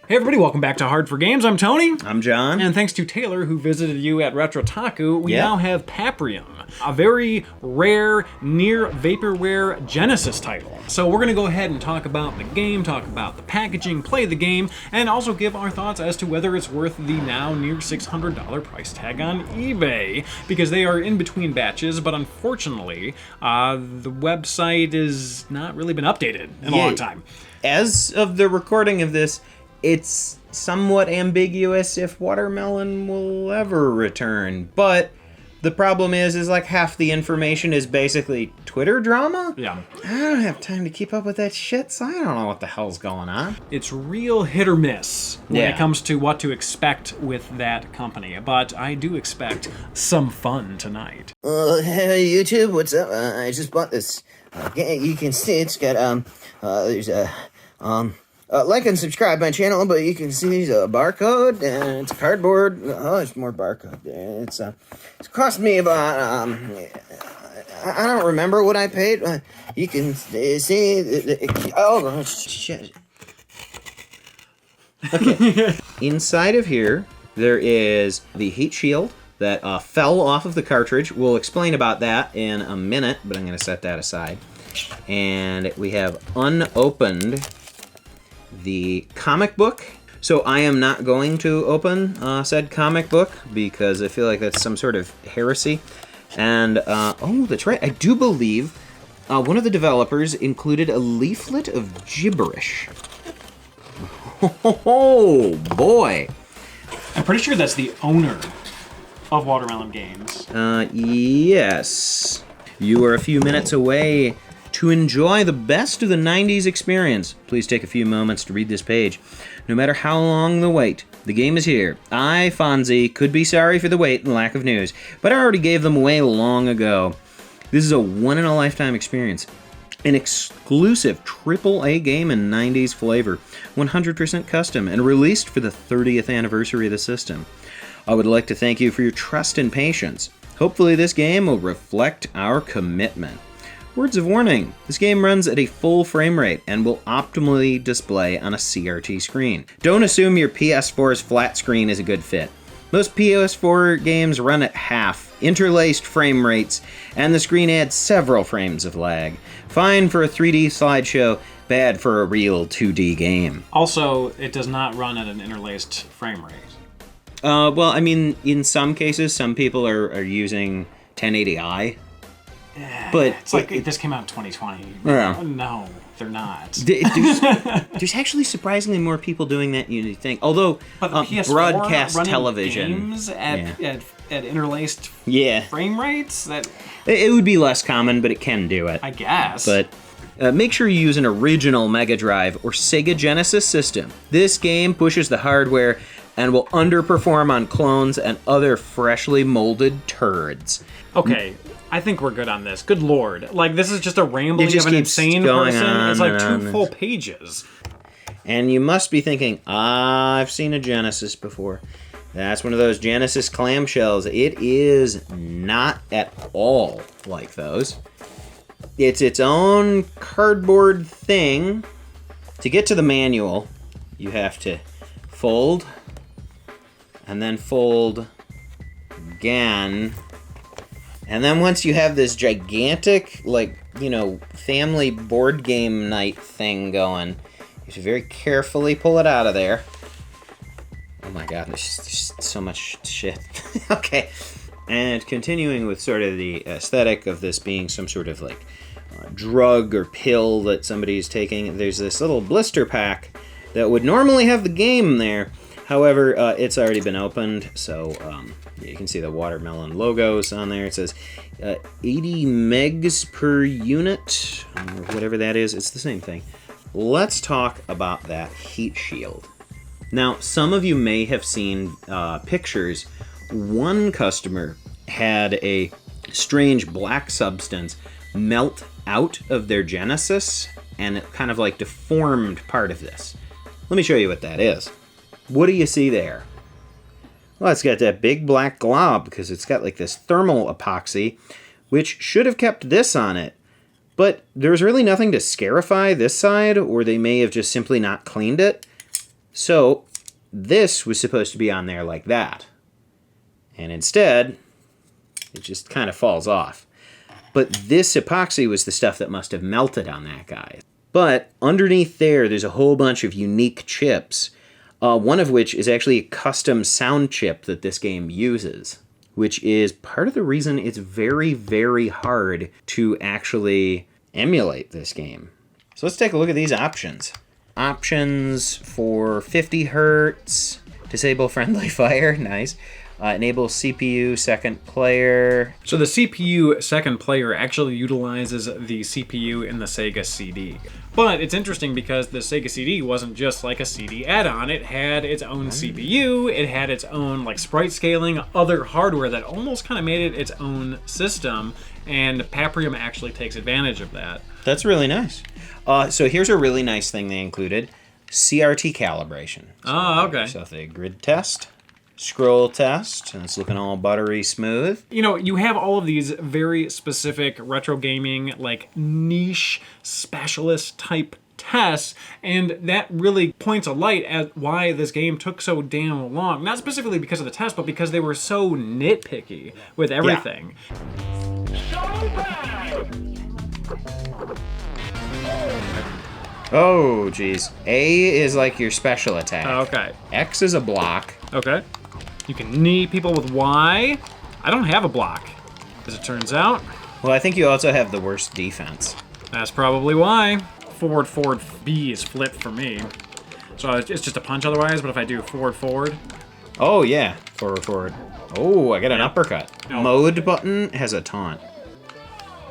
Hey everybody, welcome back to Hard4Games. I'm Tony. I'm John. And thanks to Taylor, who visited you at RetroTaku, we now have PAPRIUM, a very rare near-vaporware Genesis title. So we're going to go ahead and talk about the game, talk about the packaging, play the game, and also give our thoughts as to whether it's worth the now near $600 price tag on eBay, because they are in between batches, but unfortunately, the website has not really been updated in a long time. As of the recording of this, it's somewhat ambiguous if Watermelon will ever return, but the problem is like half the information is basically Twitter drama? Yeah. I don't have time to keep up with that shit, so I don't know what the hell's going on. It's real hit or miss when it comes to what to expect with that company, but I do expect some fun tonight. Hey YouTube, what's up? I just bought this game. You can see it's got, there's a, like and subscribe my channel, but you can see there's a barcode, and it's cardboard. Oh, there's more barcode there. It's cost me about, I don't remember what I paid. You can see, oh, shit. Okay. Inside of here, there is the heat shield that fell off of the cartridge. We'll explain about that in a minute, but I'm going to set that aside. And we have unopened the comic book. So I am not going to open said comic book because I feel like that's some sort of heresy. And, oh, that's right. I do believe one of the developers included a leaflet of gibberish. Oh, boy. I'm pretty sure that's the owner of Watermelon Games. Yes. You are a few minutes away to enjoy the best of the 90s experience. Please take a few moments to read this page. No matter how long the wait, the game is here. I, Fonzie, could be sorry for the wait and lack of news, but I already gave them away long ago. This is a one-in-a-lifetime experience. An exclusive AAA game in 90s flavor, 100% custom, and released for the 30th anniversary of the system. I would like to thank you for your trust and patience. Hopefully this game will reflect our commitment. Words of warning, this game runs at a full frame rate and will optimally display on a CRT screen. Don't assume your PS4's flat screen is a good fit. Most PS4 games run at half, interlaced frame rates, and the screen adds several frames of lag. Fine for a 3D slideshow, bad for a real 2D game. Also, it does not run at an interlaced frame rate. Well, I mean, in some cases, some people are using 1080i. But it's like this came out in 2020. Yeah. No, they're not. There's actually surprisingly more people doing that than you think. Although broadcast television games at interlaced frame rates, that it would be less common, but it can do it, I guess. But make sure you use an original Mega Drive or Sega Genesis system. This game pushes the hardware and will underperform on clones and other freshly molded turds. Okay. I think we're good on this. Good lord. Like, this is just a rambling of an insane person. It's like 2 full pages. And you must be thinking, I've seen a Genesis before. That's one of those Genesis clamshells. It is not at all like those. It's its own cardboard thing. To get to the manual, you have to fold, and then fold again. And then once you have this gigantic, like, you know, family board game night thing going, you have to very carefully pull it out of there. Oh my god, there's just so much shit. Okay. And continuing with sort of the aesthetic of this being some sort of, like, drug or pill that somebody's taking, there's this little blister pack that would normally have the game there. However, it's already been opened, so you can see the Watermelon logos on there. It says 80 megs per unit, or whatever that is. It's the same thing. Let's talk about that heat shield. Now, some of you may have seen pictures. One customer had a strange black substance melt out of their Genesis, and it kind of like deformed part of this. Let me show you what that is. What do you see there? Well, it's got that big black glob because it's got like this thermal epoxy, which should have kept this on it. But there's really nothing to scarify this side, or they may have just simply not cleaned it. So this was supposed to be on there like that. And instead, it just kind of falls off. But this epoxy was the stuff that must have melted on that guy. But underneath there's a whole bunch of unique chips, one of which is actually a custom sound chip that this game uses, which is part of the reason it's very, very hard to actually emulate this game. So let's take a look at these options. Options for 50 hertz, disable friendly fire, nice. Enable CPU second player. So the CPU second player actually utilizes the CPU in the Sega CD. But it's interesting because the Sega CD wasn't just like a CD add-on. It had its own CPU, it had its own like sprite scaling, other hardware that almost kind of made it its own system, and PAPRIUM actually takes advantage of that. That's really nice. So here's a really nice thing they included. CRT calibration. Oh, okay. So the grid test. Scroll test, and it's looking all buttery smooth. You know, you have all of these very specific retro gaming, like niche specialist type tests, and that really points a light at why this game took so damn long. Not specifically because of the test, but because they were so nitpicky with everything. Oh, geez. A is like your special attack. Okay. X is a block. Okay. You can knee people with Y. I don't have a block, as it turns out. Well, I think you also have the worst defense. That's probably why. Forward, forward, B is flip for me. So it's just a punch otherwise, but if I do forward, forward. Oh, yeah. Forward, forward. Oh, I got an uppercut. No. Mode button has a taunt.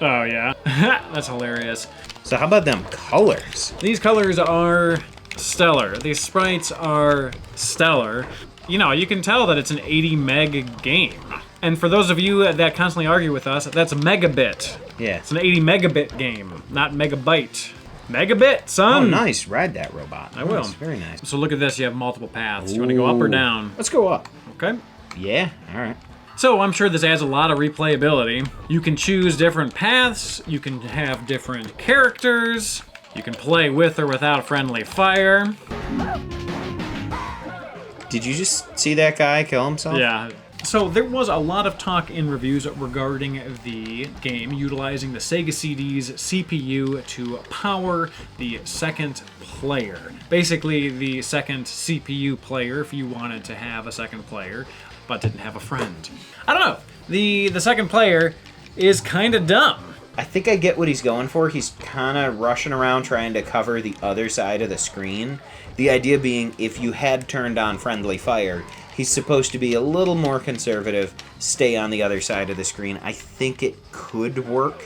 Oh, yeah. That's hilarious. So how about them colors? These colors are stellar. These sprites are stellar. You know, you can tell that it's an 80 meg game. And for those of you that constantly argue with us, that's megabit. Yeah. It's an 80 megabit game, not megabyte. Megabit, son! Oh, nice. Ride that robot. I will. Nice. Very nice. So look at this, you have multiple paths. You want to go up or down? Let's go up. Okay. Yeah, all right. So I'm sure this adds a lot of replayability. You can choose different paths, you can have different characters, you can play with or without friendly fire. Did you just see that guy kill himself? Yeah. So there was a lot of talk in reviews regarding the game utilizing the Sega CD's CPU to power the second player. Basically the second CPU player if you wanted to have a second player but didn't have a friend. I don't know. The second player is kind of dumb. I think I get what he's going for. He's kind of rushing around trying to cover the other side of the screen. The idea being, if you had turned on friendly fire, he's supposed to be a little more conservative, stay on the other side of the screen. I think it could work.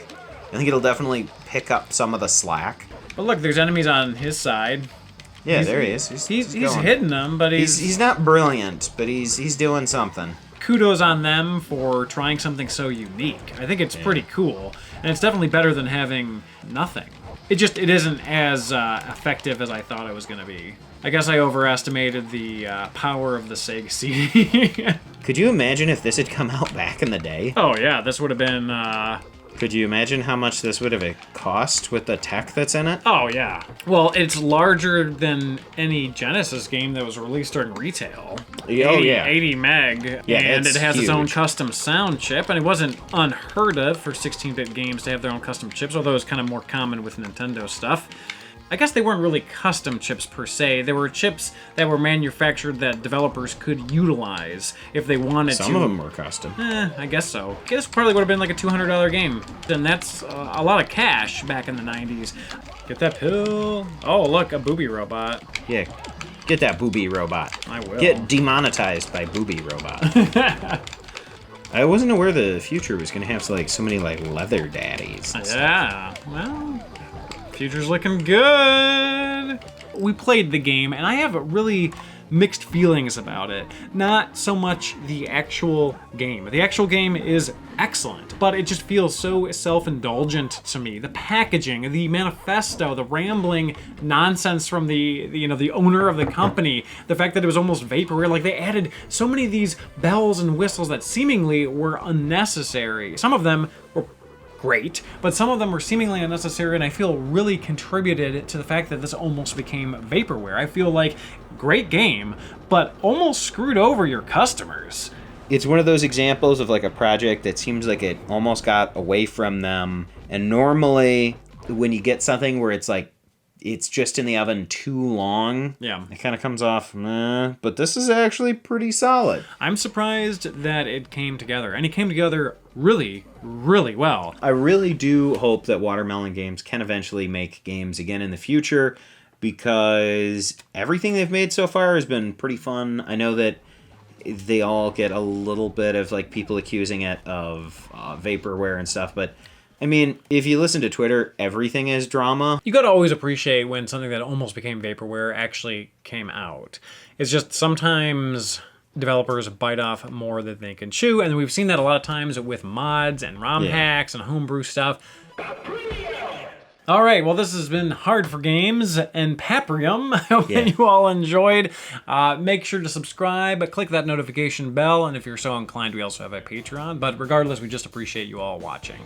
I think it'll definitely pick up some of the slack. But look, there's enemies on his side. Yeah, there he is. He's going. hitting them, but He's not brilliant, but he's doing something. Kudos on them for trying something so unique. I think it's pretty cool, and it's definitely better than having nothing. It isn't as effective as I thought it was going to be. I guess I overestimated the power of the Sega CD. Could you imagine if this had come out back in the day? Oh yeah, this would have been... Could you imagine how much this would have cost with the tech that's in it? Oh yeah. Well, it's larger than any Genesis game that was released during retail. Oh yeah. 80 meg. Yeah, and it's it has its own huge. custom sound chip, and it wasn't unheard of for 16-bit games to have their own custom chips, although it's kind of more common with Nintendo stuff. I guess they weren't really custom chips per se. They were chips that were manufactured that developers could utilize if they wanted to. Some of them were custom. I guess so. This probably would have been like a $200 game. And that's a lot of cash back in the 90s. Get that pill. Oh, look, a booby robot. Yeah. Get that booby robot. I will. Get demonetized by booby robot. I wasn't aware the future was going to have like so many like leather daddies. Yeah. Well, future's looking good. We played the game, and I have really mixed feelings about it. Not so much the actual game. The actual game is excellent, but it just feels so self-indulgent to me. The packaging, the manifesto, the rambling nonsense from the owner of the company, the fact that it was almost vaporware, like they added so many of these bells and whistles that seemingly were unnecessary. Some of them were great, but some of them were seemingly unnecessary, and I feel really contributed to the fact that this almost became vaporware. I feel like great game, but almost screwed over your customers. It's one of those examples of like a project that seems like it almost got away from them. And normally when you get something where it's like, it's just in the oven too long, yeah, it kind of comes off, meh, but this is actually pretty solid. I'm surprised that it came together, and it came together really, really well. I really do hope that Watermelon Games can eventually make games again in the future, because everything they've made so far has been pretty fun. I know that they all get a little bit of like people accusing it of vaporware and stuff, but I mean, if you listen to Twitter, everything is drama. You gotta always appreciate when something that almost became vaporware actually came out. It's just sometimes developers bite off more than they can chew, and we've seen that a lot of times with mods and ROM hacks and homebrew stuff. All right, well, this has been Hard4Games and PAPRIUM. I hope that you all enjoyed. Make sure to subscribe, click that notification bell, and if you're so inclined, we also have a Patreon. But regardless, we just appreciate you all watching.